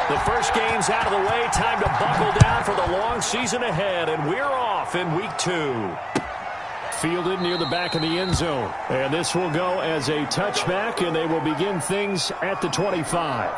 The first game's out of the way. Time to buckle down for the long season ahead, and we're off in week 2. Fielded near the back of the end zone. And this will go as a touchback, and they will begin things at the 25.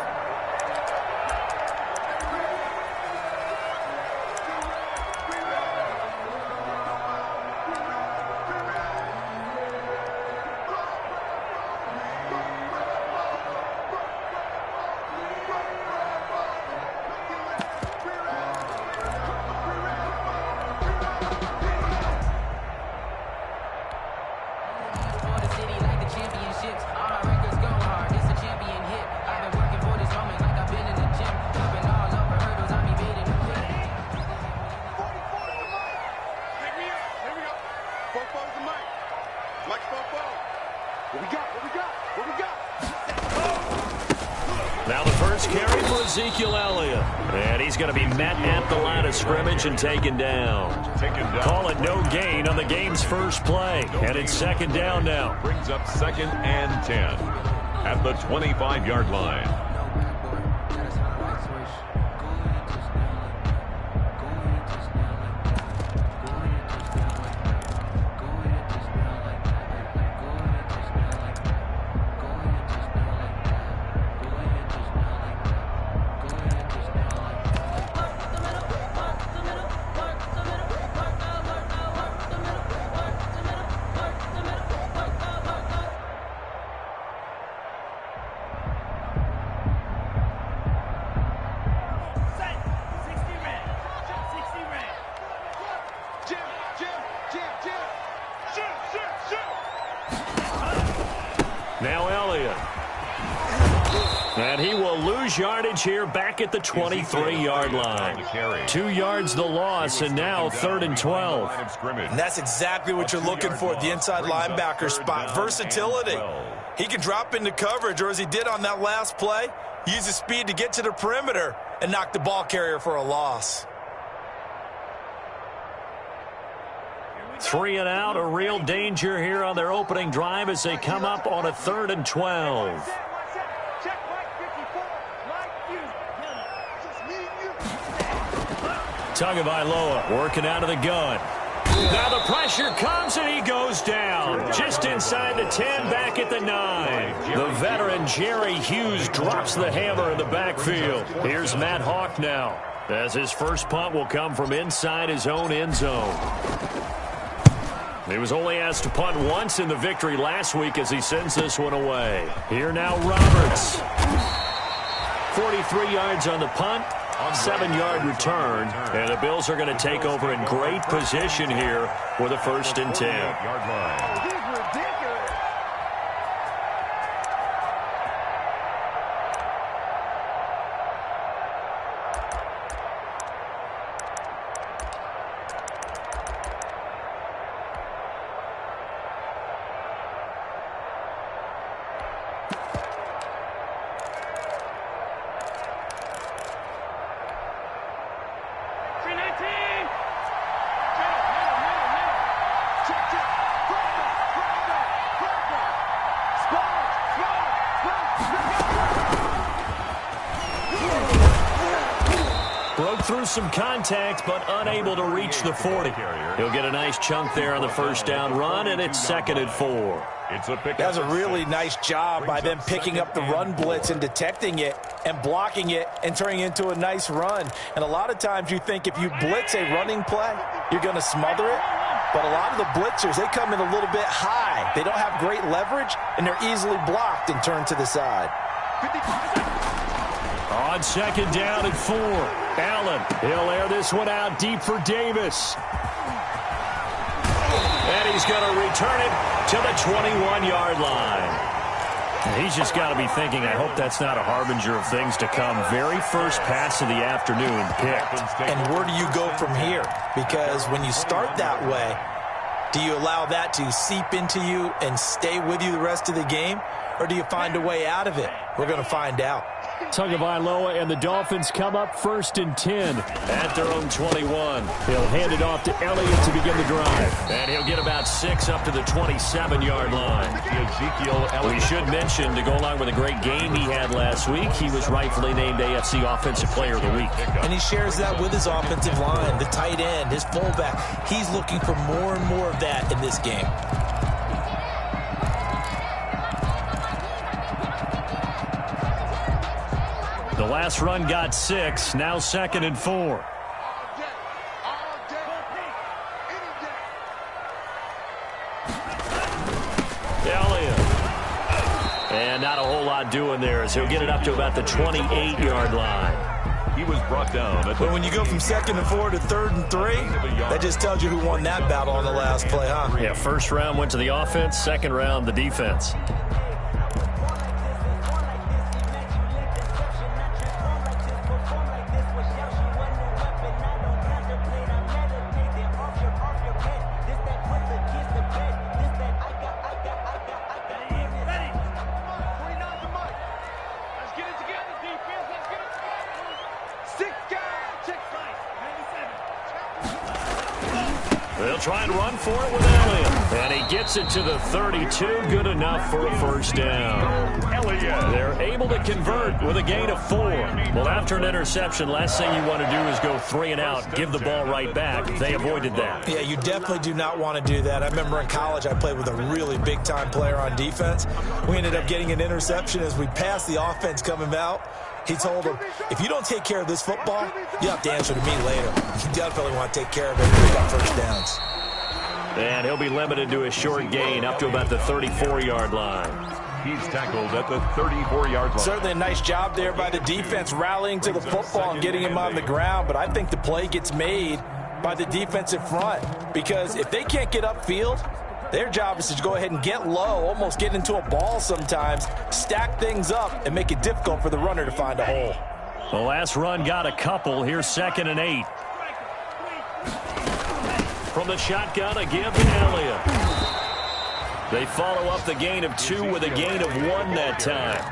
Now the first carry for Ezekiel Elliott. And he's going to be met at the line of scrimmage and taken down. Call it no gain on the game's first play. And it's second down now. Brings up 2nd and 10 at the 25-yard line. Now Elliott. And he will lose yardage here back at the 23-yard line. 2 yards the loss, and now 3rd and 12. And that's exactly what you're looking for at the inside linebacker spot. Versatility. He can drop into coverage, or as he did on that last play, use his speed to get to the perimeter and knock the ball carrier for a loss. 3 and out, a real danger here on their opening drive as they come up on a 3rd and 12. Tagovailoa working out of the gun. Now the pressure comes and he goes down. Just inside the 10, back at the 9. The veteran Jerry Hughes drops the hammer in the backfield. Here's Matt Hawk now, as his first punt will come from inside his own end zone. He was only asked to punt once in the victory last week as he sends this one away. Here now Roberts. 43 yards on the punt, 7-yard return, and the Bills are going to take over in great position here with a 1st and 10. Broke through some contact, but unable to reach the 40. He'll get a nice chunk there on the first down run, and it's 2nd and 4. That's a really nice job by them picking up the run blitz and detecting it and blocking it and turning it into a nice run. And a lot of times you think if you blitz a running play, you're going to smother it. But a lot of the blitzers, they come in a little bit high. They don't have great leverage, and they're easily blocked and turned to the side. On 2nd down and 4, Allen, he'll air this one out deep for Davis. And he's going to return it to the 21-yard line. He's just got to be thinking, I hope that's not a harbinger of things to come. Very first pass of the afternoon picked. And where do you go from here? Because when you start that way, do you allow that to seep into you and stay with you the rest of the game? Or do you find a way out of it? We're going to find out. Tagovailoa and the Dolphins come up 1st and 10 at their own 21. He'll hand it off to Elliott to begin the drive. And he'll get about 6 up to the 27-yard line. Ezekiel Elliott. We should mention, to go along with a great game he had last week, he was rightfully named AFC Offensive Player of the Week. And he shares that with his offensive line, the tight end, his fullback. He's looking for more and more of that in this game. The last run got 6, now 2nd and 4. Elliott. And not a whole lot doing there as he'll get it up to about the 28-yard line. He was brought down. But when you go from 2nd and 4 to 3rd and 3, that just tells you who won that battle on the last play, huh? Yeah, first round went to the offense, second round the defense. They'll try and run for it with Elliott. And he gets it to the 32. Good enough for a first down. They're able to convert with a gain of 4. Well, after an interception, last thing you want to do is go 3 and out, give the ball right back. They avoided that. Yeah, you definitely do not want to do that. I remember in college I played with a really big-time player on defense. We ended up getting an interception as we passed the offense coming out. He told him, if you don't take care of this football, you have to answer to me later. You definitely want to take care of it when you got first downs. And he'll be limited to a short gain up to about the 34-yard line. He's tackled at the 34-yard line. Certainly a nice job there by the defense rallying to the football and getting him on the ground, but I think the play gets made by the defensive front because if they can't get upfield, their job is to go ahead and get low, almost get into a ball sometimes, stack things up, and make it difficult for the runner to find a hole. The last run got a couple. Here's 2nd and 8. From the shotgun, a give to Elliott. They follow up the gain of 2 with a gain of 1 that time.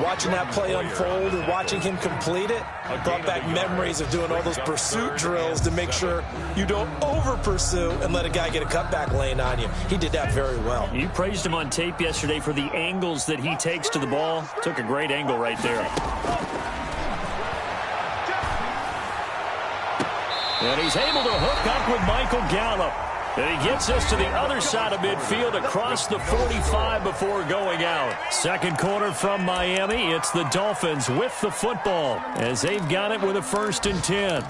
Watching that play unfold and watching him complete it brought back memories of doing all those pursuit drills to make sure you don't over-pursue and let a guy get a cutback lane on you. He did that very well. You praised him on tape yesterday for the angles that he takes to the ball. Took a great angle right there. And he's able to hook up with Michael Gallup. And he gets us to the other side of midfield across the 45 before going out. Second quarter from Miami. It's the Dolphins with the football as they've got it with a 1st and 10.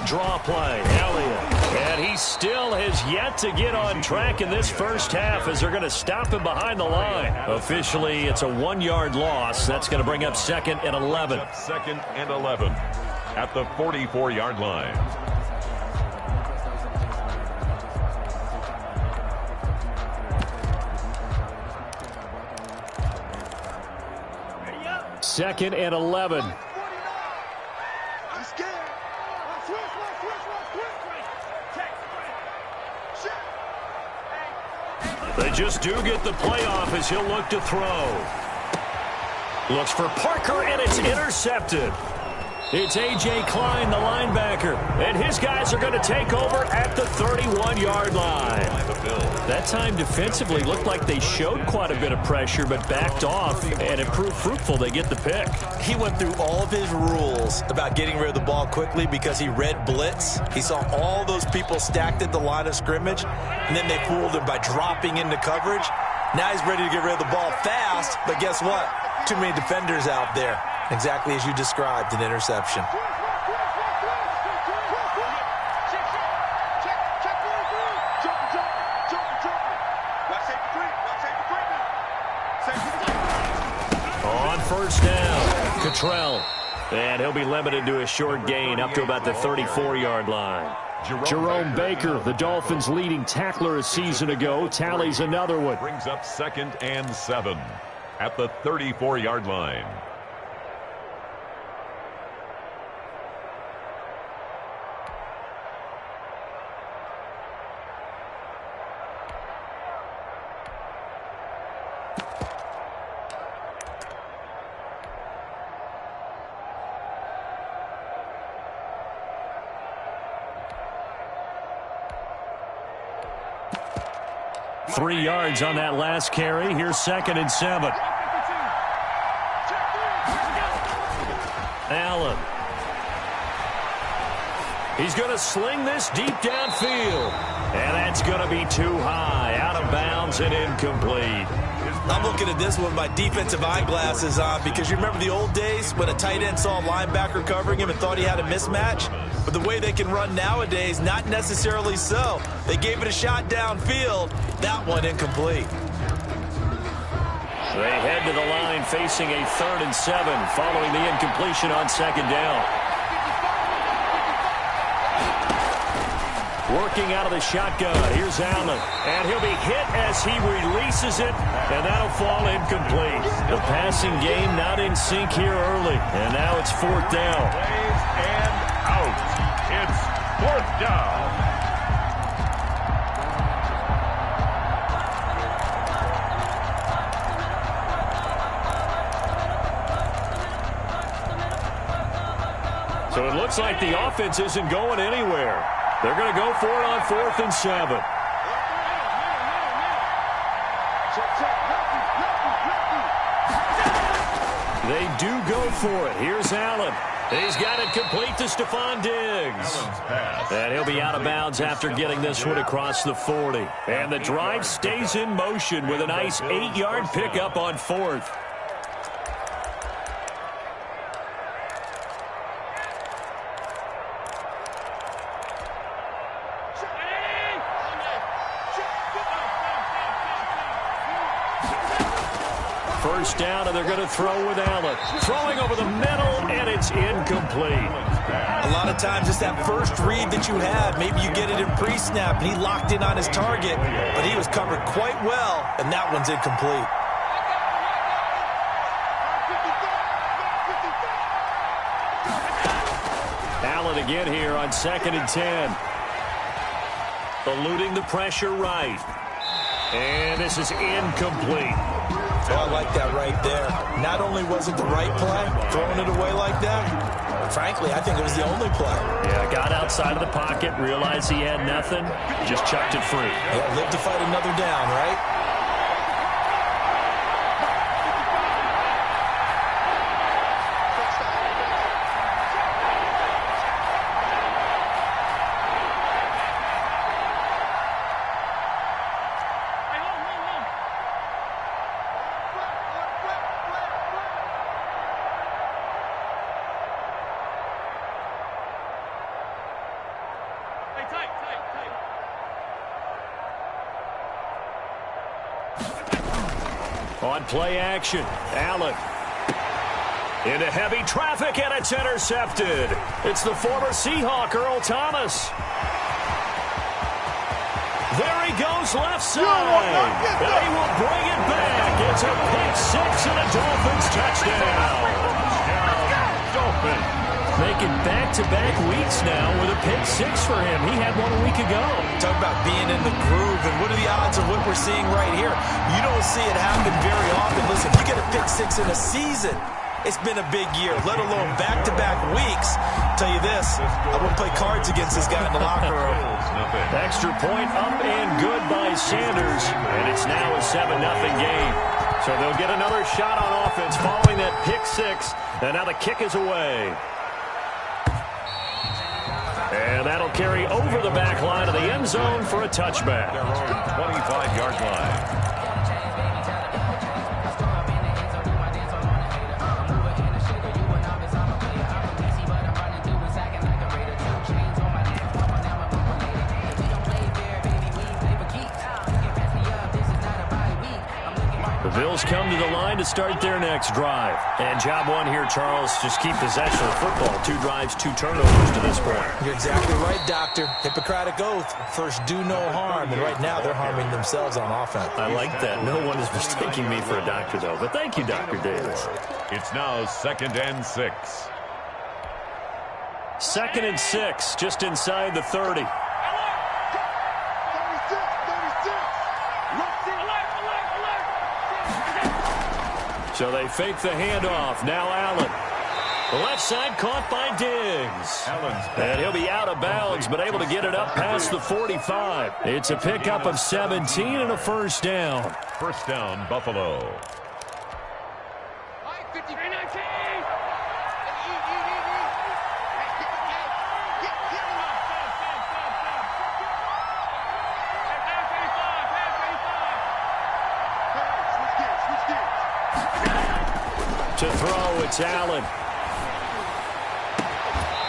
Draw play, Elliott. And he still has yet to get on track in this first half as they're going to stop him behind the line. Officially, it's a 1-yard loss. That's going to bring up 2nd and 11. 2nd and 11 at the 44-yard line. Second and 11. They just do get the playoff as he'll look to throw. Looks for Parker, and it's intercepted. It's A.J. Klein, the linebacker, and his guys are going to take over at the 31-yard line. That time defensively looked like they showed quite a bit of pressure but backed off, and it proved fruitful. They get the pick. He went through all of his rules about getting rid of the ball quickly because he read blitz. He saw all those people stacked at the line of scrimmage, and then they fooled him by dropping into coverage. Now he's ready to get rid of the ball fast, but guess what? Too many defenders out there. Exactly as you described, an interception. On first down, Cottrell. And he'll be limited to a short gain up to about the 34-yard line. Jerome Baker, the Dolphins' leading tackler a season ago, tallies another one. Brings up 2nd and 7 at the 34-yard line. 3 yards on that last carry. Here's 2nd and 7. Allen. He's going to sling this deep downfield. And that's going to be too high. Out of bounds and incomplete. I'm looking at this with my defensive eyeglasses on because you remember the old days when a tight end saw a linebacker covering him and thought he had a mismatch? But the way they can run nowadays, not necessarily so. They gave it a shot downfield. That one incomplete. They head to the line facing a 3rd and 7 following the incompletion on 2nd down. Working out of the shotgun. Here's Allen. And he'll be hit as he releases it. And that'll fall incomplete. The passing game not in sync here early. And now it's 4th down. And out. It's 4th down. So it looks like the offense isn't going anywhere. They're going to go for it on 4th and 7. They do go for it. Here's Allen. He's got it complete to Stephon Diggs. And he'll be out of bounds after getting this one across the 40. And the drive stays in motion with a nice 8-yard pickup on 4th. First down, and they're going to throw with Allen. Throwing over the middle, and it's incomplete. A lot of times it's that first read that you have. Maybe you get it in pre-snap, and he locked in on his target, but he was covered quite well, and that one's incomplete. Allen again here on 2nd and 10. Eluding the pressure right. And this is incomplete. Oh, I like that right there. Not only was it the right play, throwing it away like that, but frankly, I think it was the only play. Yeah, got outside of the pocket, realized he had nothing, just chucked it free. Yeah, live to fight another down, right? On play action, Allen. Into heavy traffic, and it's intercepted. It's the former Seahawk, Earl Thomas. There he goes left side. They will bring it back. It's a pick-6 and a Dolphins touchdown. Dolphins. Making back-to-back weeks now with a pick-6 for him. He had one a week ago. Talk about being in the groove, and what are the odds of what we're seeing right here? You don't see it happen very often. Listen, you get a pick-6 in a season, it's been a big year, let alone back-to-back weeks. I'll tell you this, I wouldn't play cards against this guy in the locker room. Extra point up and good by Sanders, and it's now a 7-0 game. So they'll get another shot on offense following that pick-6, and now the kick is away. And that'll carry over the back line of the end zone for a touchback. 25-yard line. The Bills come to the line to start their next drive. And job one here, Charles, just keep possession of the football. 2 drives, 2 turnovers to this point. You're exactly right, Doctor. Hippocratic oath. First, do no harm. And right now, they're harming themselves on offense. I like that. No one is mistaking me for a doctor, though. But thank you, Dr. Davis. It's now 2nd and 6. 2nd and 6, just inside the 30. So they fake the handoff. Now Allen. The left side caught by Diggs. And he'll be out of bounds, but able to get it up past the 45. It's a pickup of 17 and a first down. First down, Buffalo. To throw, it's Allen.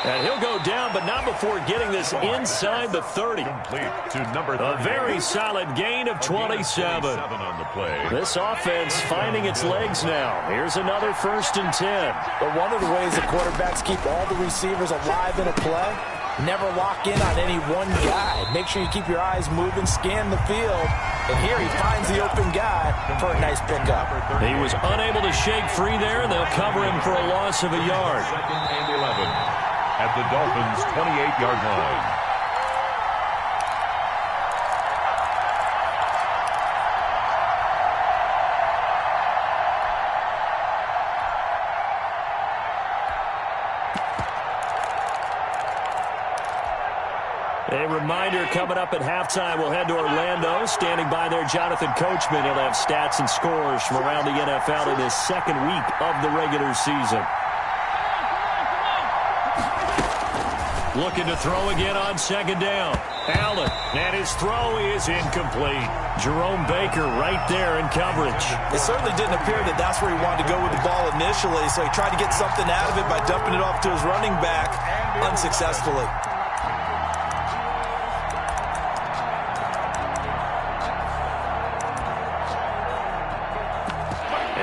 And he'll go down, but not before getting this inside the 30. Complete to number 38. A very solid gain of 27. On the play. This offense finding its legs now. Here's another 1st and 10. But one of the ways that quarterbacks keep all the receivers alive in a play, never lock in on any one guy. Make sure you keep your eyes moving, scan the field. And here he finds the open guy for a nice pickup. He was unable to shake free there, and they'll cover him for a loss of a yard. 2nd and 11 at the Dolphins' 28-yard line. A reminder coming up at halftime, we'll head to Orlando. Standing by there, Jonathan Coachman. He'll have stats and scores from around the NFL in his 2nd week of the regular season. Looking to throw again on 2nd down. Allen, and his throw is incomplete. Jerome Baker right there in coverage. It certainly didn't appear that that's where he wanted to go with the ball initially, so he tried to get something out of it by dumping it off to his running back unsuccessfully.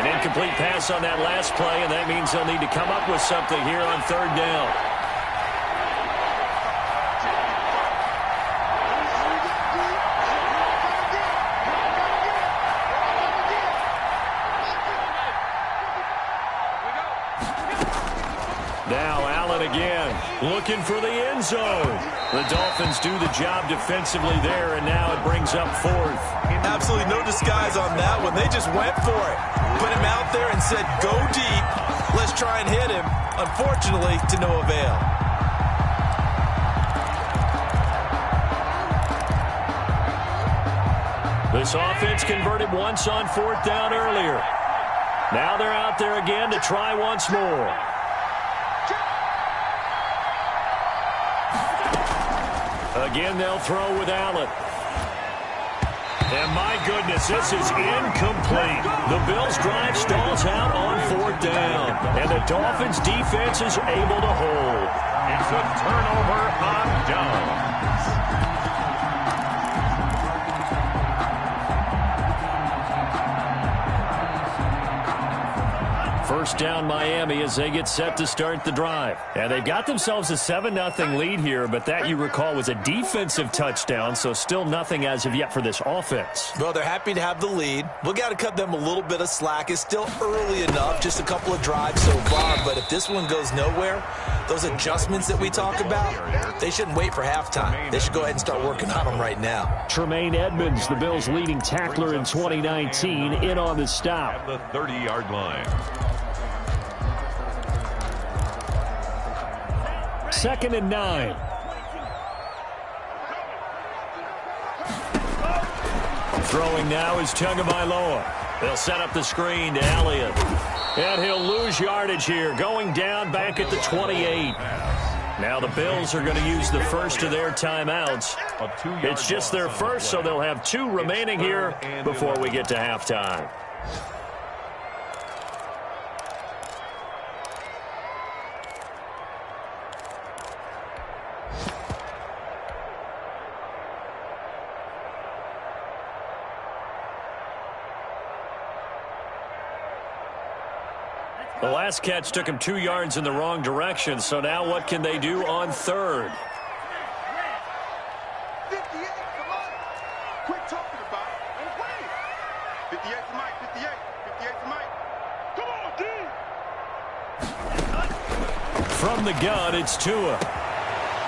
An incomplete pass on that last play, and that means they'll need to come up with something here on 3rd down. Now Allen again, looking for the end zone. The Dolphins do the job defensively there, and now it brings up 4th. Absolutely no disguise on that one. They just went for it. Put him out there and said, go deep. Let's try and hit him. Unfortunately, to no avail. This offense converted once on 4th down earlier. Now they're out there again to try once more. Again, they'll throw with Allen. And my goodness, this is incomplete. The Bills' drive stalls out on 4th down. And the Dolphins' defense is able to hold. It's a turnover on downs. First down Miami as they get set to start the drive. And they've got themselves a 7-0 lead here, but that, you recall, was a defensive touchdown, so still nothing as of yet for this offense. Well, they're happy to have the lead. We've got to cut them a little bit of slack. It's still early enough, just a couple of drives so far, but if this one goes nowhere, those adjustments that we talk about, they shouldn't wait for halftime. They should go ahead and start working on them right now. Tremaine Edmonds, the Bills' leading tackler in 2019, in on the stop. At the 30-yard line. 2nd and 9. Throwing now is Tagovailoa. They'll set up the screen to Elliott. And he'll lose yardage here, going down back at the 28. Now the Bills are going to use the first of their timeouts. It's just their first, so they'll have 2 remaining here before we get to halftime. The last catch took him 2 yards in the wrong direction, so now what can they do on 3rd? 58, come on. Quit talking about it and play. 58 to Mike, 58. 58 to Mike. Come on, D. From the gun, it's Tua.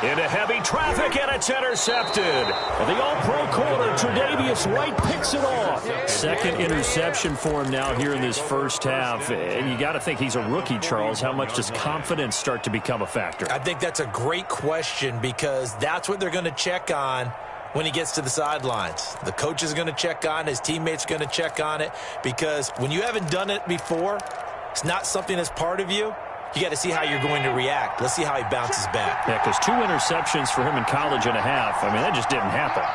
Into heavy traffic, and it's intercepted. The all-pro corner, Tre'Davious White, picks it off. Second interception for him now here in this first half. And you got to think he's a rookie, Charles. How much does confidence start to become a factor? I think that's a great question because that's what they're going to check on when he gets to the sidelines. The coach is going to check on it. His teammates are going to check on it because when you haven't done it before, it's not something that's part of you. You got to see how you're going to react. Let's see how he bounces back. Yeah, because 2 interceptions for him in college and a half. I mean, that just didn't happen.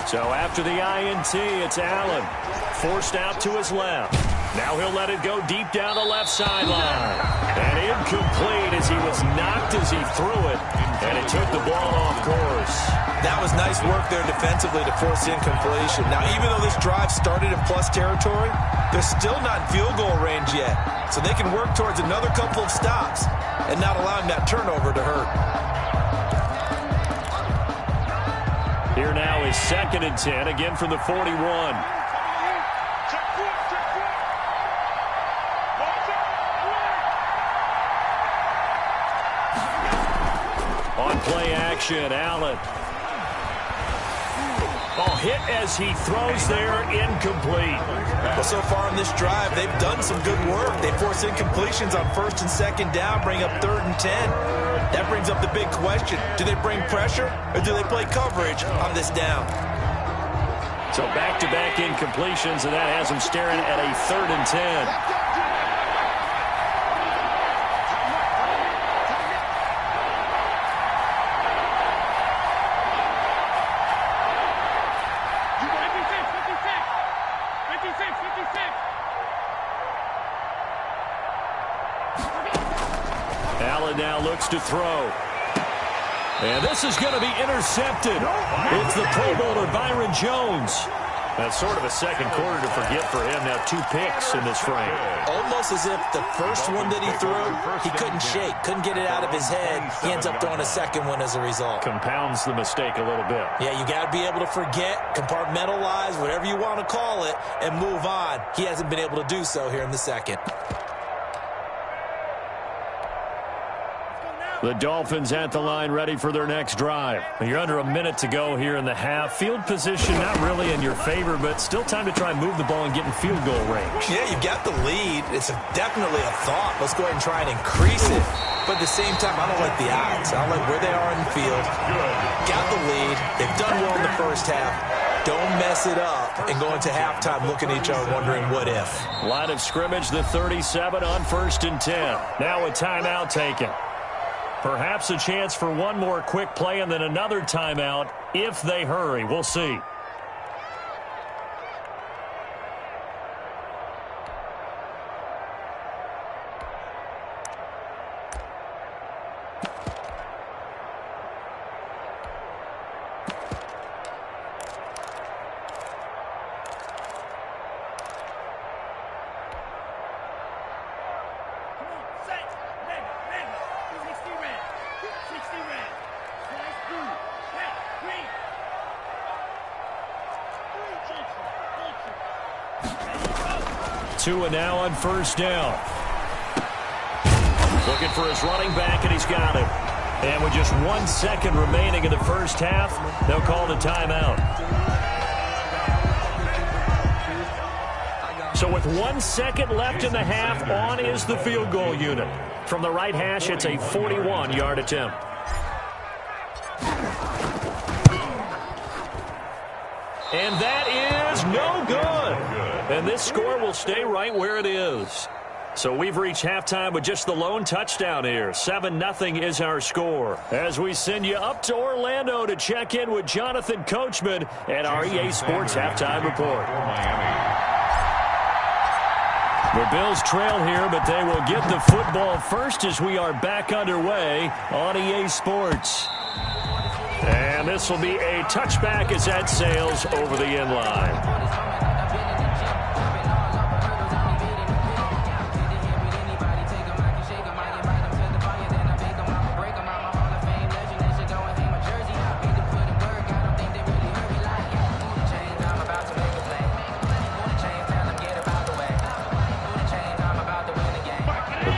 So after the INT, it's Allen. Forced out to his left. Now he'll let it go deep down the left sideline. And incomplete as he was knocked as he threw it. And it took the ball off course. That was nice work there defensively to force incompletion. Now, even though this drive started in plus territory, they're still not in field goal range yet. So they can work towards another couple of stops and not allowing that turnover to hurt. Here now is 2nd and 10, again from the 41. On play action, Allen. Oh, hit as he throws there, incomplete. Well, so far in this drive, they've done some good work. They force incompletions on 1st and 2nd down, bring up 3rd and 10. That brings up the big question. Do they bring pressure or do they play coverage on this down? So back-to-back incompletions, and that has them staring at a 3rd and 10. Allen now looks to throw. And this is going to be intercepted. It's the Pro Bowler, Byron Jones. That's sort of a second quarter to forget for him. Now 2 picks in this frame. Almost as if the first one that he threw, he couldn't shake, couldn't get it out of his head. He ends up throwing a second one as a result. Compounds the mistake a little bit. Yeah, you got to be able to forget, compartmentalize, whatever you want to call it, and move on. He hasn't been able to do so here in the second. The Dolphins at the line ready for their next drive. You're under a minute to go here in the half. Field position not really in your favor, but still time to try and move the ball and get in field goal range. Yeah, you've got the lead. It's definitely a thought. Let's go ahead and try and increase it. But at the same time, I don't like the odds. I don't like where they are in the field. Got the lead. They've done well in the first half. Don't mess it up and go into halftime looking at each other wondering what if. Line of scrimmage, the 37 on 1st and 10. Now a timeout taken. Perhaps a chance for one more quick play and then another timeout if they hurry. We'll see. Tua now on 1st down. Looking for his running back, and he's got him. And with just 1 second remaining in the first half, they'll call the timeout. So with 1 second left in the half, on is the field goal unit. From the right hash, it's a 41-yard attempt. And that is no good. And this score will stay right where it is. So we've reached halftime with just the lone touchdown here. 7-0 is our score. As we send you up to Orlando to check in with Jonathan Coachman at our EA Sports Halftime Report. The Bills trail here, but they will get the football first as we are back underway on EA Sports. And this will be a touchback as that sails over the end line.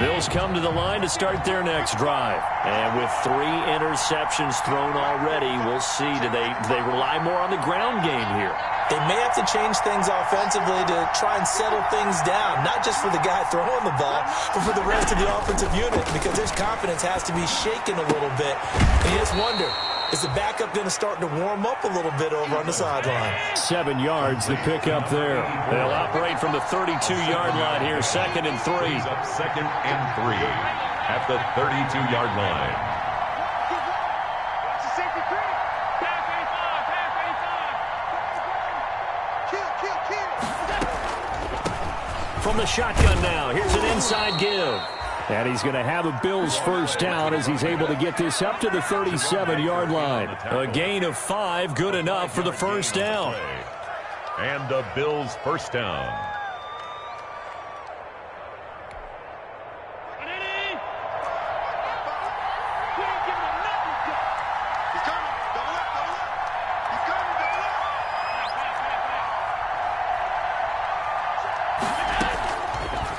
Bills come to the line to start their next drive. And with 3 interceptions thrown already, we'll see. Do they rely more on the ground game here? They may have to change things offensively to try and settle things down, not just for the guy throwing the ball, but for the rest of the offensive unit, because his confidence has to be shaken a little bit. And you just wonder, is the backup going to start to warm up a little bit over on the sideline? 7 yards, the pick up there. They'll operate from the 32-yard line here, 2nd and 3. Up 2nd and 3 at the 32-yard line. From the shotgun now, here's an inside give. And he's going to have a Bills first down as he's able to get this up to the 37-yard line. A gain of 5, good enough for the first down. And the Bills first down.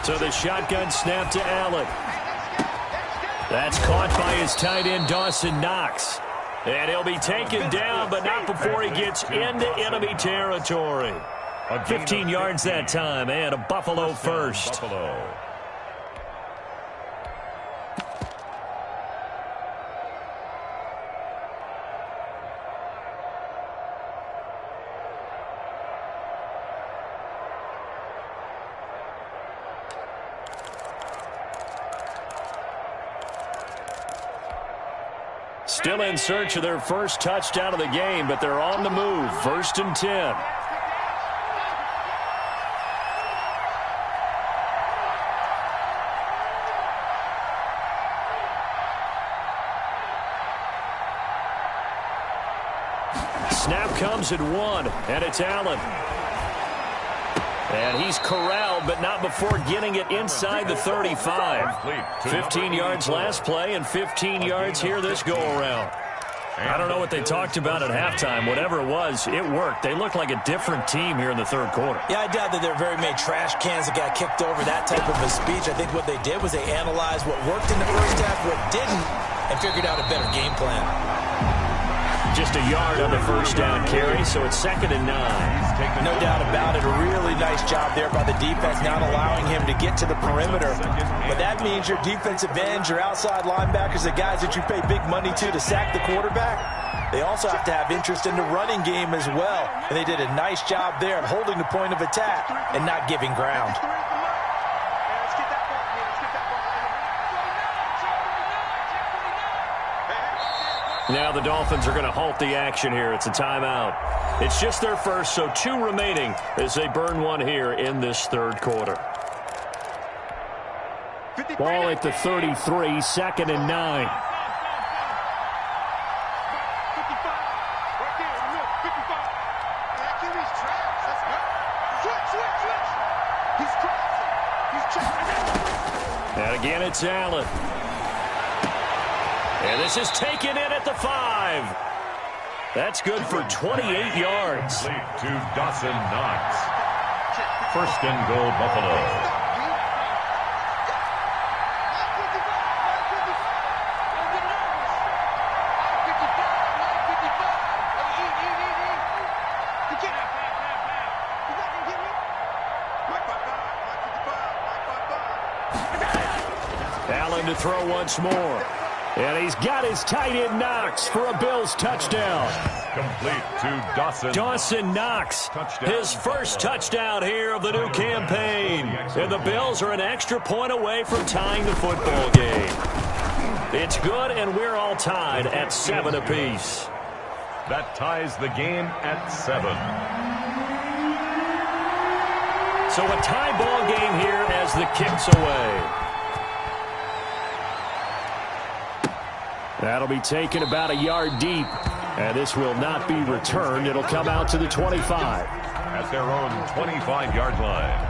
So the shotgun snap to Allen. That's caught by his tight end, Dawson Knox. And he'll be taken down, but not before he gets into enemy territory. 15 yards that time, and a Buffalo first. Buffalo. Still in search of their first touchdown of the game, but they're on the move. 1st and 10. Snap comes at 1, and it's Allen. And he's corralled, but not before getting it inside the 35. 15 yards last play and 15 yards here this go-around. I don't know what they talked about at halftime. Whatever it was, it worked. They look like a different team here in the third quarter. Yeah, I doubt that there very many trash cans that got kicked over, that type of a speech. I think what they did was they analyzed what worked in the first half, what didn't, and figured out a better game plan. Just a yard on the first down carry, so it's 2nd and 9. No doubt about it. A really nice job there by the defense, not allowing him to get to the perimeter. But that means your defensive ends, your outside linebackers, the guys that you pay big money to sack the quarterback, they also have to have interest in the running game as well. And they did a nice job there of holding the point of attack and not giving ground. Now the Dolphins are going to halt the action here. It's a timeout. It's just their first, so 2 remaining as they burn one here in this third quarter. Ball at the 33, 2nd and 9. And again, it's Allen. And this is taken in at the 5. That's good for 28 yards. To Dawson Knox. 1st and goal, Buffalo. Allen to throw once more. And he's got his tight end Knox for a Bills touchdown. Complete to Dawson. Dawson Knox, his first touchdown here of the new campaign. And the Bills are an extra point away from tying the football game. It's good, and we're all tied at 7 apiece. That ties the game at 7. So a tie ball game here as the kick's away. That'll be taken about a yard deep. And this will not be returned. It'll come out to the 25. At their own 25-yard line.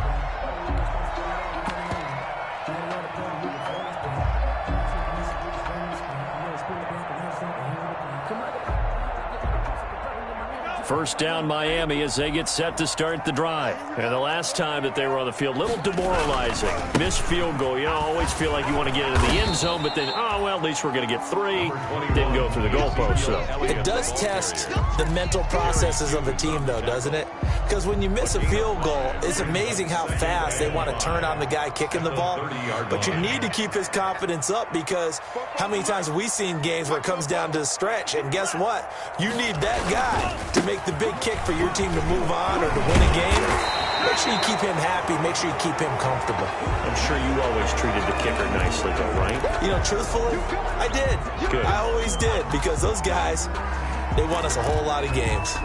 First down Miami as they get set to start the drive. And the last time that they were on the field, a little demoralizing. Missed field goal. You always feel like you want to get into the end zone, but then, oh, well, at least we're going to get 3. Didn't go through the goalpost. So it does test the mental processes of a team, though, doesn't it? Because when you miss a field goal, it's amazing how fast they want to turn on the guy kicking the ball. But you need to keep his confidence up, because how many times have we seen games where it comes down to the stretch, and guess what? You need that guy to make the big kick for your team to move on or to win a game. Make sure you keep him happy. Make sure you keep him comfortable. I'm sure you always treated the kicker nicely, though, right? You know, truthfully, I did. Good. I always did, because those guys, they won us a whole lot of games.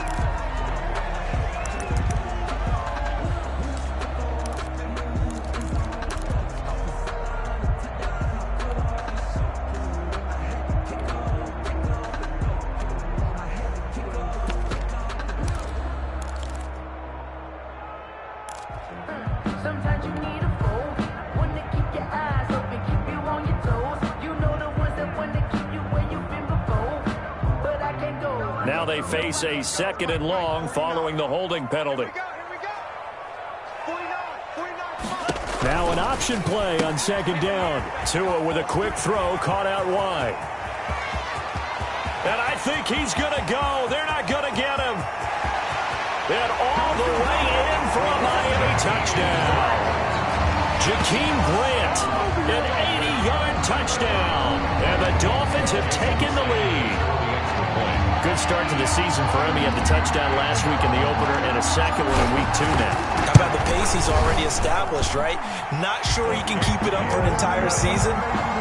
Now they face a 2nd and long following the holding penalty. Now an option play on 2nd down. Tua with a quick throw, caught out wide. And I think he's going to go. They're not going to get him. And all the way in for a Miami touchdown. Jakeem Grant, an 80-yard touchdown. And the Dolphins have taken the lead. Good start to the season for him. He had the touchdown last week in the opener and a second one in week 2 now. How about the pace he's already established, right? Not sure he can keep it up for an entire season,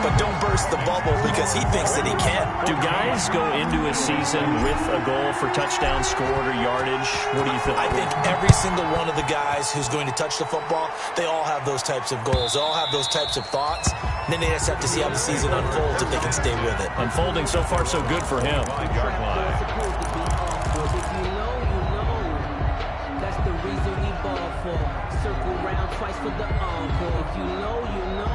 but don't burst the bubble, because he thinks that he can. Do guys go into a season with a goal for touchdown scored or yardage? What do you think? I think every single one of the guys who's going to touch the football, they all have those types of goals. They all have those types of thoughts. And then they just have to see how the season unfolds if they can stay with it. Unfolding so far so good for him. That's the reason we ball for. Circle round twice for the encore. If you know, you know.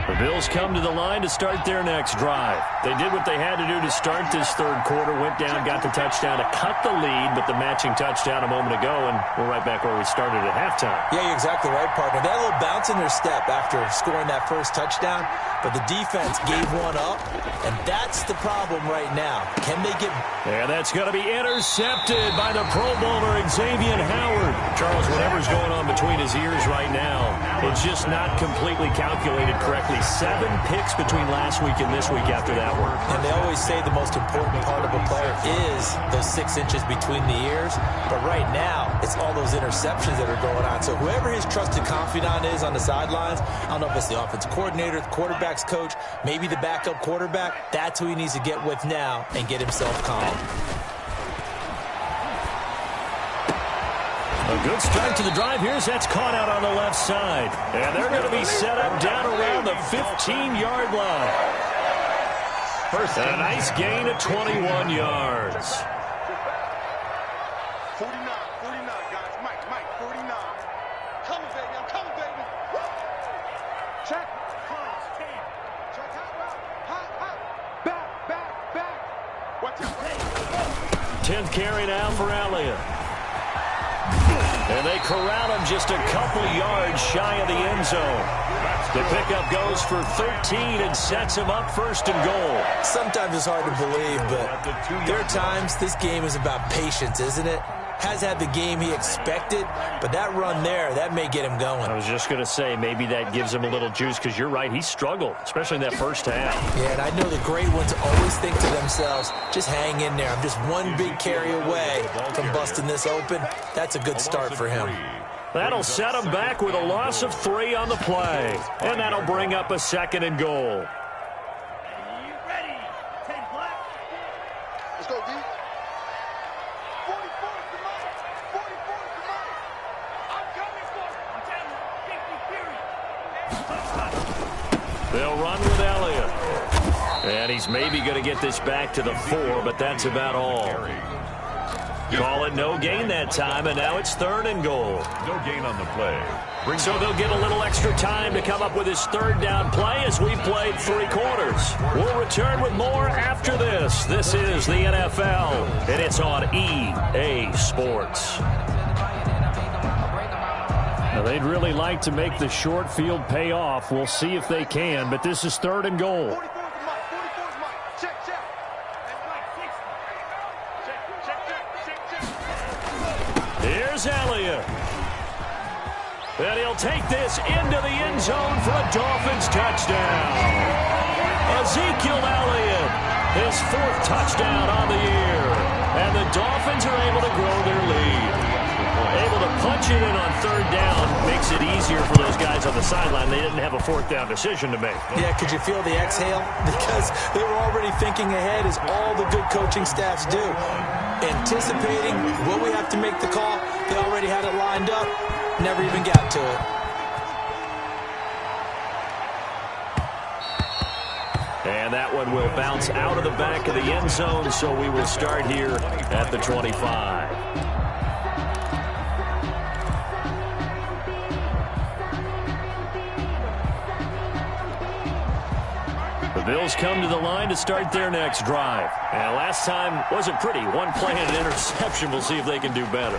The Bills come to the line to start their next drive. They did what they had to do to start this 3rd quarter, went down, got the touchdown to cut the lead, but the matching touchdown a moment ago, and we're right back where we started at halftime. Yeah, you're exactly right, partner. They had a little bounce in their step after scoring that first touchdown, but the defense gave one up, and that's the problem right now. Can they get... And that's going to be intercepted by the Pro Bowler, Xavier Howard. Charles, whatever's going on between his ears right now, it's just not completely calculated correctly. 7 picks between last week and this week after that one. And they always say the most important part of a player is those 6 inches between the ears. But right now, it's all those interceptions that are going on. So whoever his trusted confidant is on the sidelines, I don't know if it's the offensive coordinator, the quarterback's coach, maybe the backup quarterback, that's who he needs to get with now and get himself calm. A good start to the drive. Here's that's caught out on the left side. And they're going to be set up down around the 15-yard line. First, a nice gain of 21 yards. 49, guys. Mike, 49. Coming, baby. I'm coming, baby. Woo! Check. Check out. Back. Watch out. 10th carry now for Elliott. And they corral him just a couple yards shy of the end zone. The pickup goes for 13 and sets him up 1st and goal. Sometimes it's hard to believe, but there are times this game is about patience, isn't it? Has had the game he expected, but that run there, that may get him going. I was just going to say, maybe that gives him a little juice, because you're right, he struggled, especially in that first half. Yeah, and I know the great ones always think to themselves, just hang in there. I'm just one big carry away from busting this open. That's a good start for him. That'll set him back with a loss of 3 on the play. And that'll bring up a 2nd and goal. Let's go, D. 44 is the money. 44 is the money. I'm coming for it. I'm telling you, 50 period. They'll run with Elliott. And he's maybe going to get this back to the 4, but that's about all. Call it no gain that time, and now it's 3rd and goal. No gain on the play. So they'll get a little extra time to come up with his 3rd down play as we've played 3 quarters. We'll return with more after this. This is the NFL, and it's on EA Sports. Now, they'd really like to make the short field pay off. We'll see if they can, but this is 3rd and goal. 44 is Mike. Check, check. Here's Elliott. And he'll take this into the end zone for a Dolphins touchdown. Ezekiel Elliott, his 4th touchdown on the year. And the Dolphins are able to grow their lead. Able to punch it in on 3rd down makes it easier for those guys on the sideline. They didn't have a 4th down decision to make. Yeah, could you feel the exhale? Because they were already thinking ahead, as all the good coaching staffs do. Anticipating, will we have to make the call? They already had it lined up. Never even got to it. And that one will bounce out of the back of the end zone, so we will start here at the 25. The Bills come to the line to start their next drive. And last time wasn't pretty. 1 play and an interception. We'll see if they can do better.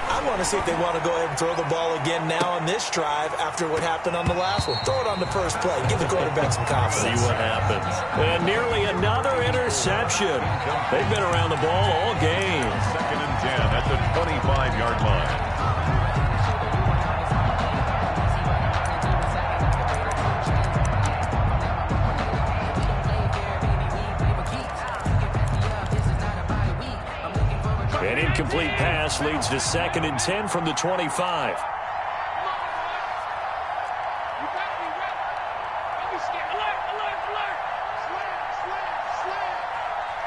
I want to see if they want to go ahead and throw the ball again now on this drive after what happened on the last one. Throw it on the first play. Give the quarterback some confidence. See what happens. And nearly another interception. They've been around the ball all game. 2nd and 10 at the 25-yard line. An incomplete pass leads to 2nd and 10 from the 25.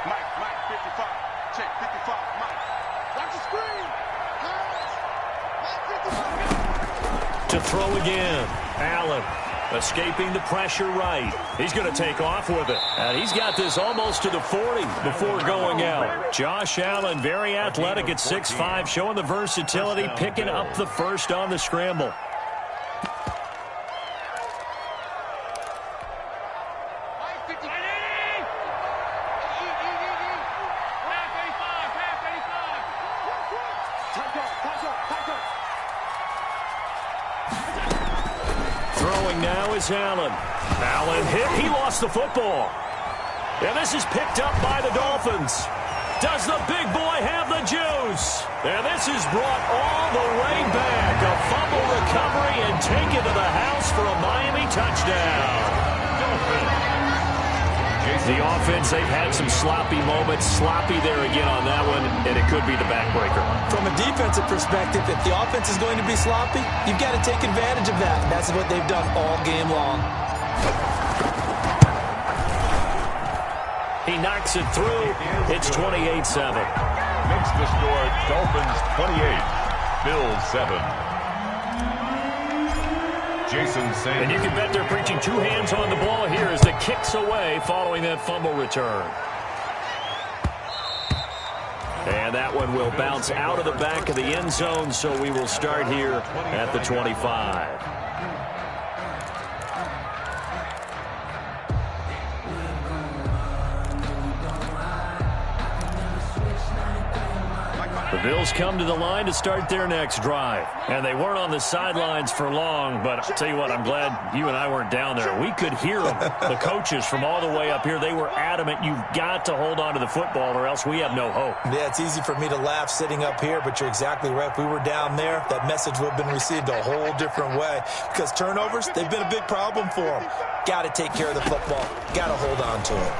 Mike, 55. Check, 55. Mike. Watch the screen. Mike, 55. To throw again. Allen escaping the pressure right. He's going to take off with it. And he's got this almost to the 40 before going out. Josh Allen, very athletic at 6'5", showing the versatility, picking up the 1st on the scramble. Throwing now is Allen. Allen hit. He lost the football. And this is picked up by the Dolphins. Does the big boy have the juice? And this is brought all the way back. A fumble recovery and taken to the house for a Miami touchdown. The offense, they've had some sloppy moments. Sloppy there again on that one, and it could be the backbreaker. From a defensive perspective, if the offense is going to be sloppy, you've got to take advantage of that. That's what they've done all game long. He knocks it through. It's 28-7. Makes the score Dolphins 28, Bills 7. Jason Sanders. And you can bet they're preaching 2 hands on the ball here as the kick's away following that fumble return. And that one will bounce out of the back of the end zone, so we will start here at the 25. The Bills come to the line to start their next drive. And they weren't on the sidelines for long, but I'll tell you what, I'm glad you and I weren't down there. We could hear them, the coaches from all the way up here. They were adamant, you've got to hold on to the football or else we have no hope. Yeah, it's easy for me to laugh sitting up here, but you're exactly right. If we were down there, that message would have been received a whole different way. Because turnovers, they've been a big problem for them. Got to take care of the football. Got to hold on to it.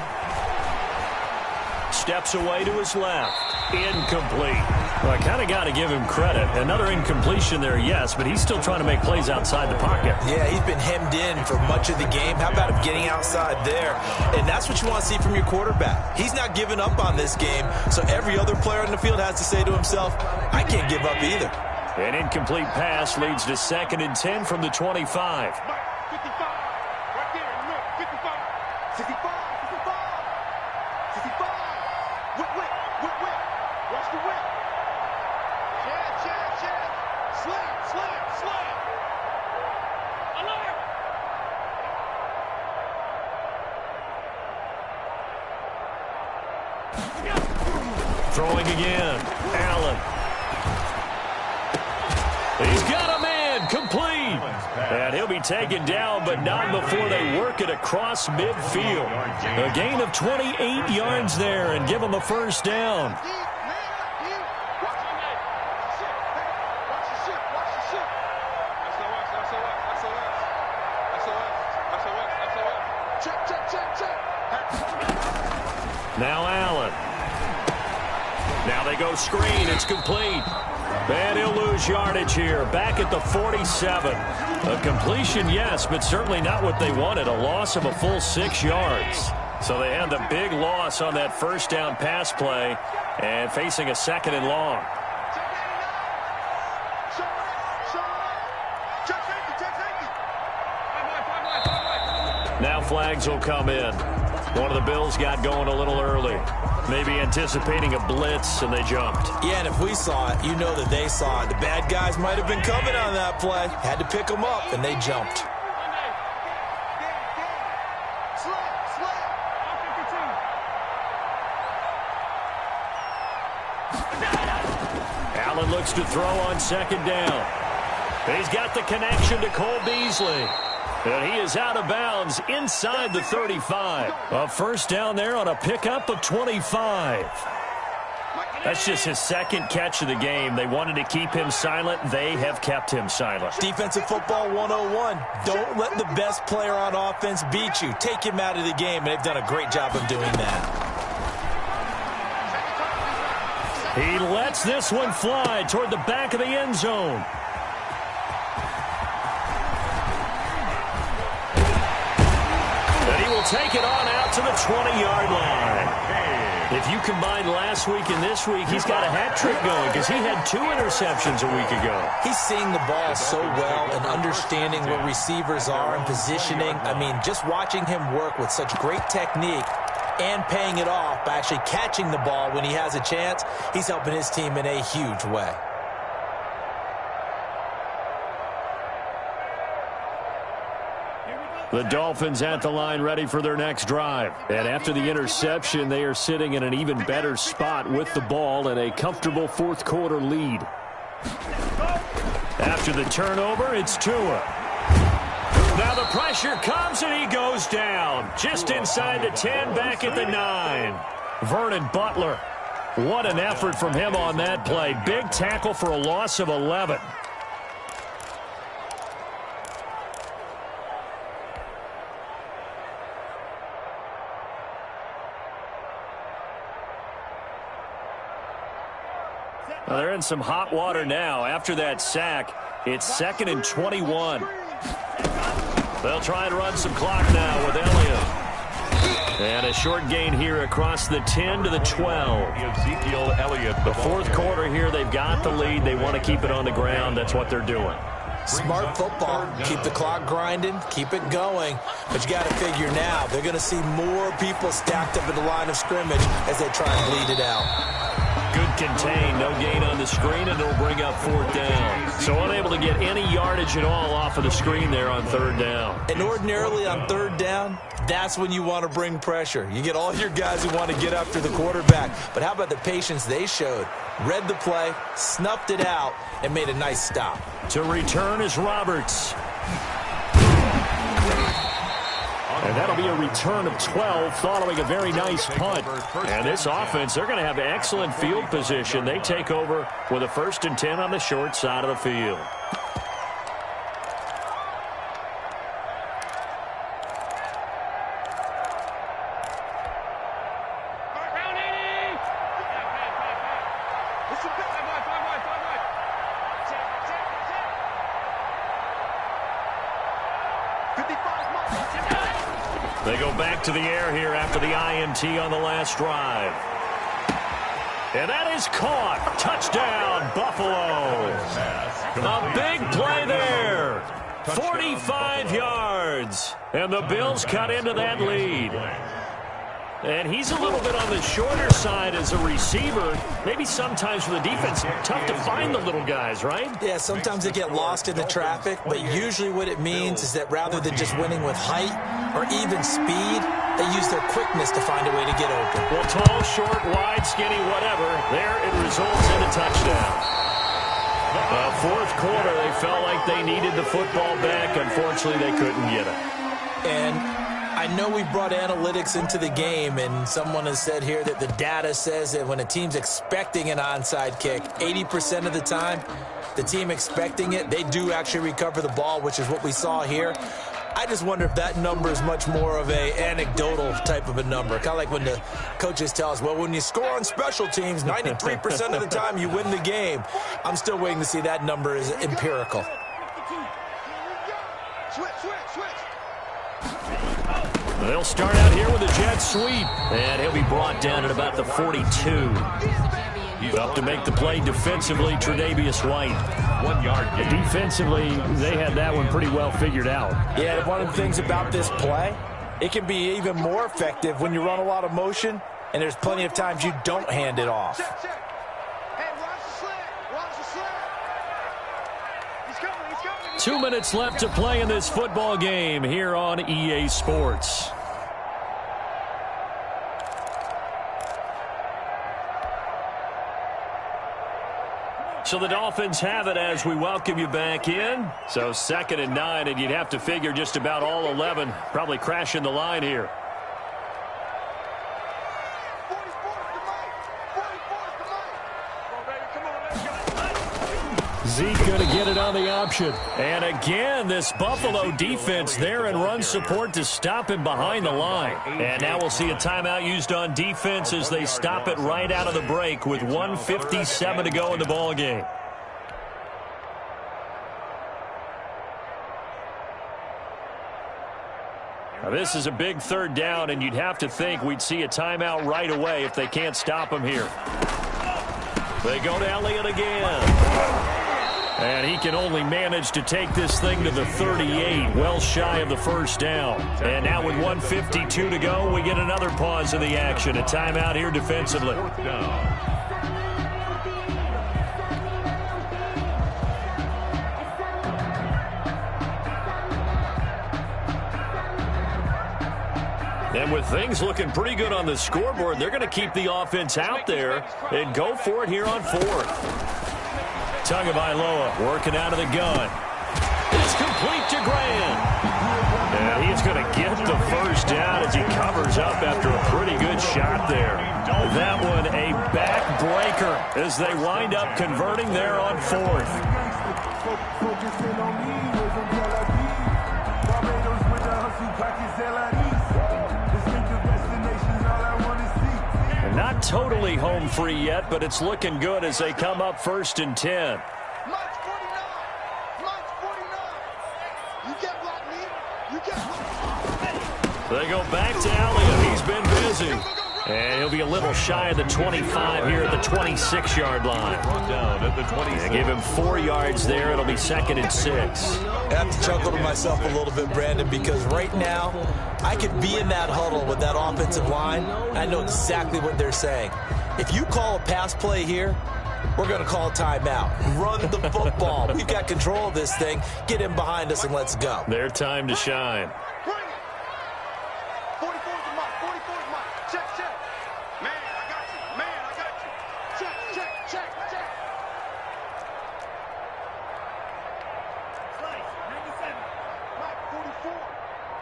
Steps away to his left. Incomplete. Well, I kind of got to give him credit. Another incompletion there, yes, but he's still trying to make plays outside the pocket. Yeah, he's been hemmed in for much of the game. How about him getting outside there? And that's what you want to see from your quarterback. He's not giving up on this game, so every other player in the field has to say to himself, I can't give up either. An incomplete pass leads to 2nd and 10 from the 25. 55. Right there, look, 55. 65. 55. 65. Whip. Watch the whip. again. Allen. He's got a man. Complete. And he'll be taken down, but not before they work it across midfield. A gain of 28 yards there and give him a first down. Now Allen. Now they go screen. It's complete. And he'll lose yardage here. Back at the 47. A completion, yes, but certainly not what they wanted. A loss of a full 6 yards. So they had the big loss on that first down pass play and facing a 2nd and long. Now flags will come in. One of the Bills got going a little early. Maybe anticipating a blitz, and they jumped. Yeah, and if we saw it, you know that they saw it. The bad guys might have been coming on that play. Had to pick them up, and they jumped. Allen looks to throw on 2nd down. He's got the connection to Cole Beasley. And he is out of bounds inside the 35. A first down there on a pickup of 25. That's just his 2nd catch of the game. They wanted to keep him silent. They have kept him silent. Defensive football 101. Don't let the best player on offense beat you. Take him out of the game, and they've done a great job of doing that. He lets this one fly toward the back of the end zone. Take it on out to the 20-yard line. If you combine last week and this week, he's got a hat trick going because he had 2 interceptions a week ago. He's seeing the ball so well and understanding where receivers are and positioning. I mean, just watching him work with such great technique and paying it off by actually catching the ball when he has a chance, he's helping his team in a huge way. The Dolphins at the line ready for their next drive. And after the interception, they are sitting in an even better spot with the ball and a comfortable 4th quarter lead. After the turnover, it's Tua. Now the pressure comes and he goes down. Just inside the 10, back at the 9. Vernon Butler. What an effort from him on that play. Big tackle for a loss of 11. Well, they're in some hot water now. After that sack, it's 2nd and 21. They'll try and run some clock now with Elliott. And a short gain here across the 10 to the 12. Ezekiel Elliott. The 4th quarter here, they've got the lead. They want to keep it on the ground. That's what they're doing. Smart football. Keep the clock grinding. Keep it going. But you got to figure now, they're going to see more people stacked up at the line of scrimmage as they try and bleed it out. Good contain, no gain on the screen, and it'll bring up 4th down. So unable to get any yardage at all off of the screen there on 3rd down. And ordinarily on 3rd down, that's when you want to bring pressure. You get all your guys who want to get after the quarterback. But how about the patience they showed? Read the play, snuffed it out, and made a nice stop. To return is Roberts. And that'll be a return of 12 following a very nice punt. And this offense, they're going to have excellent field position. They take over with a 1st and 10 on the short side of the field. They go back to the air here after the INT on the last drive. And that is caught. Touchdown, Buffalo. A big play there. 45 yards. And the Bills cut into that lead. And he's a little bit on the shorter side as a receiver. Maybe sometimes for the defense, tough to find the little guys, right? Yeah, sometimes they get lost in the traffic, but usually what it means is that rather than just winning with height or even speed, They use their quickness to find a way to get open. Well, tall, short, wide, skinny, whatever. There it results in a touchdown. Fourth quarter, they felt like they needed the football back. Unfortunately, they couldn't get it. And I know we brought analytics into the game, and someone has said here that the data says that when a team's expecting an onside kick, 80% of the time, the team expecting it, they do actually recover the ball, which is what we saw here. I just wonder if that number is much more of a anecdotal type of a number. Kind of like when the coaches tell us, well, when you score on special teams, 93% of the time you win the game. I'm still waiting to see that number is empirical. They'll start out here with a jet sweep, and he'll be brought down at about the 42. Up to make the play defensively, Tre'Davious White. 1 yard gain. Defensively, they had that one pretty well figured out. Yeah, one of the things about this play, it can be even more effective when you run a lot of motion, and there's plenty of times you don't hand it off. Hey, watch the slant. Watch the slant. He's coming. He's coming. 2 minutes left to play in this football game here on EA Sports. So the Dolphins have it as we welcome you back in. So 2nd and 9, and you'd have to figure just about all 11 probably crashing the line here. 44 to Mike. 44 to Mike. Come on, baby. Come on, let's go. Zeke going to get it on the option. And again, this Buffalo defense there in run support to stop him behind the line. And now we'll see a timeout used on defense as they stop it right out of the break with 1:57 to go in the ball game. Now this is a big 3rd down, and you'd have to think we'd see a timeout right away if they can't stop him here. They go to Elliott again. And he can only manage to take this thing to the 38, well shy of the 1st down. And now with 1:52 to go, we get another pause in the action. A timeout here defensively. 4th down. And with things looking pretty good on the scoreboard, they're going to keep the offense out there and go for it here on 4th. Tagovailoa working out of the gun. It's complete to Graham. And he's going to get the 1st down as he covers up after a pretty good shot there. That one a backbreaker as they wind up converting there on 4th. Not totally home free yet, but it's looking good as they come up 1st and 10. Mike's 49. Mike's 49. You get blocked, me. You get blocked. They go back to Elliott. He's been busy. And he'll be a little shy of the 25 here at the 26-yard line. Down at the 26. They give him 4 yards there. It'll be 2nd and 6. I have to chuckle to myself a little bit, Brandon, because right now I could be in that huddle with that offensive line. I know exactly what they're saying. If you call a pass play here, we're going to call a timeout. Run the football. We've got control of this thing. Get in behind us and let's go. Their time to shine. Bring it. 44 to Mike. 44 to Mike. Check, check. Man, I got you. Man, I got you. Check, check, check, check. Slice, 97. Mike, 44.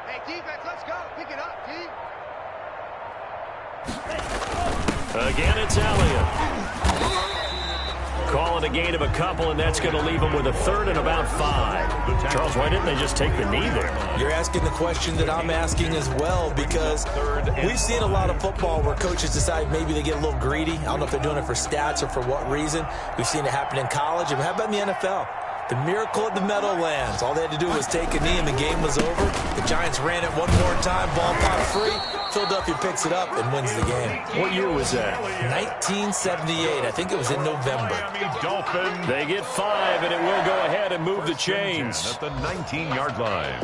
Hey, defense, let's go. Pick it up, D. Again, it's Elliott. Calling a gain of a couple, and that's going to leave him with a 3rd and about 5. Charles, why didn't they just take the knee there? You're asking the question that I'm asking as well, because we've seen a lot of football where coaches decide maybe they get a little greedy. I don't know if they're doing it for stats or for what reason. We've seen it happen in college. And how about in the NFL? The miracle of the Meadowlands. All they had to do was take a knee and the game was over. The Giants ran it one more time, ball popped free. Philadelphia picks it up and wins the game. What year was that? 1978. I think it was in November. Dolphins. They get 5, and it will go ahead and move the chains. At the 19-yard line.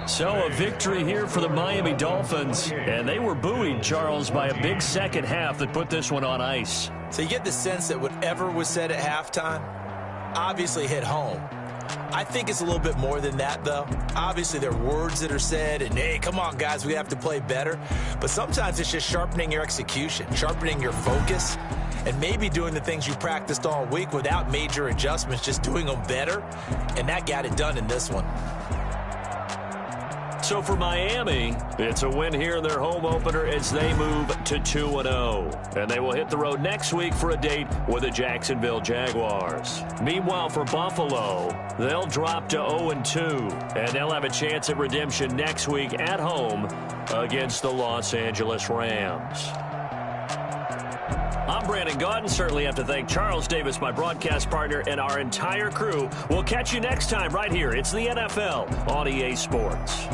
So a victory here for the Miami Dolphins, and they were buoyed, Charles, by a big second half that put this one on ice. So you get the sense that whatever was said at halftime obviously hit home. I think it's a little bit more than that, though. Obviously, there are words that are said, and, hey, come on, guys, we have to play better. But sometimes it's just sharpening your execution, sharpening your focus, and maybe doing the things you practiced all week without major adjustments, just doing them better. And that got it done in this one. So for Miami, it's a win here in their home opener as they move to 2-0. And they will hit the road next week for a date with the Jacksonville Jaguars. Meanwhile, for Buffalo, they'll drop to 0-2. And they'll have a chance at redemption next week at home against the Los Angeles Rams. I'm Brandon Gaudin. Certainly have to thank Charles Davis, my broadcast partner, and our entire crew. We'll catch you next time right here. It's the NFL on EA Sports.